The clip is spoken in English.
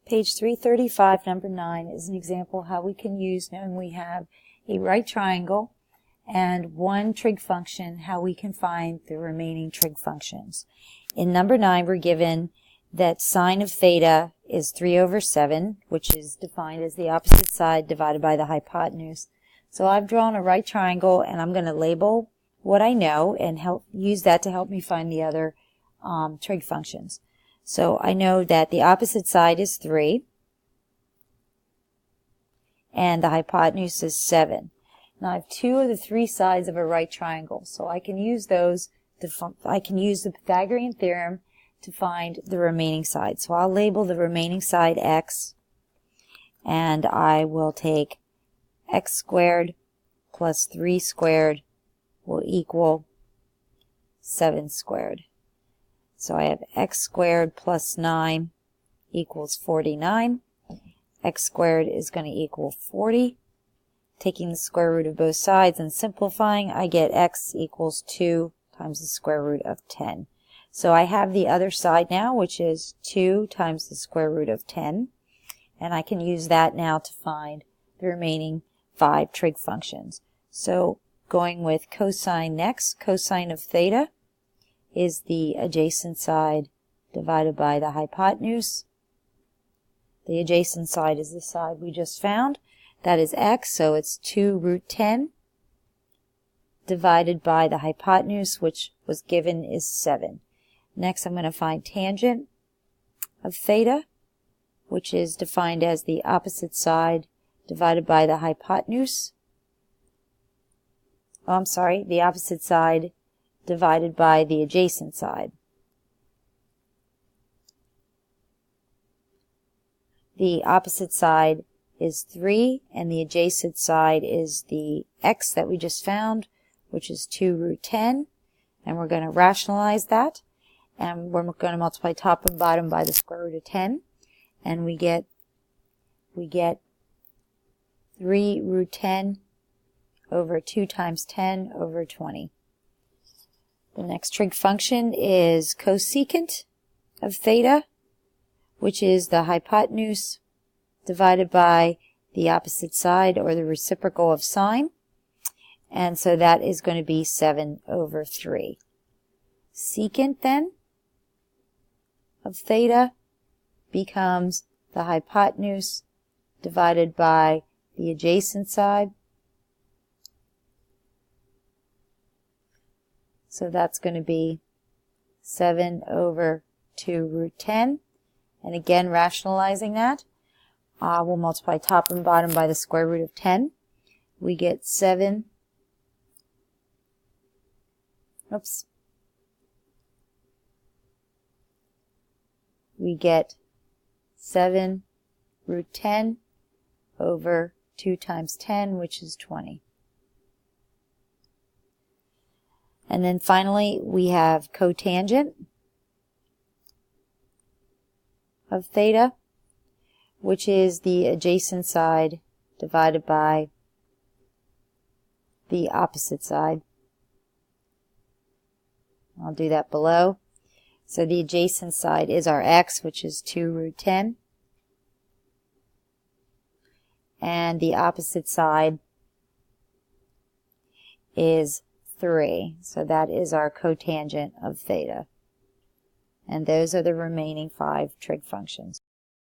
Page 335, number 9, is an example how we can use, when we have a right triangle and one trig function, how we can find the remaining trig functions. In number 9, we're given that sine of theta is 3 over 7, which is defined as the opposite side divided by the hypotenuse. So I've drawn a right triangle, and I'm going to label what I know and use that to help me find the other trig functions. So I know that the opposite side is 3, and the hypotenuse is 7. Now I have 2 of the 3 sides of a right triangle, so I can use those. I can use the Pythagorean theorem to find the remaining side. So I'll label the remaining side x, and I will take x squared plus 3 squared will equal 7 squared. So I have x squared plus 9 equals 49. X squared is going to equal 40. Taking the square root of both sides and simplifying, I get x equals 2 times the square root of 10. So I have the other side now, which is 2 times the square root of 10. And I can use that now to find the remaining 5 trig functions. So going with cosine next, cosine of theta is the adjacent side divided by the hypotenuse. The adjacent side is the side we just found. That is x, so it's 2 root 10 divided by the hypotenuse, which was given is 7. Next, I'm going to find tangent of theta, which is defined as the opposite side divided by the hypotenuse. The opposite side divided by the adjacent side. The opposite side is 3, and the adjacent side is the x that we just found, which is 2 root 10. And we're going to rationalize that. And we're going to multiply top and bottom by the square root of 10. And we get 3 root 10 over 2 times 10 over 20. The next trig function is cosecant of theta, which is the hypotenuse divided by the opposite side, or the reciprocal of sine. And so that is going to be 7 over 3. Secant then of theta becomes the hypotenuse divided by the adjacent side. So that's going to be 7 over 2 root 10. And again, rationalizing that, we'll multiply top and bottom by the square root of 10. We get 7. We get 7 root 10 over 2 times 10, which is 20. And then finally, we have cotangent of theta, which is the adjacent side divided by the opposite side. I'll do that below. So the adjacent side is our x, which is 2 root 10. And the opposite side is 3. So that is our cotangent of theta. And those are the remaining 5 trig functions.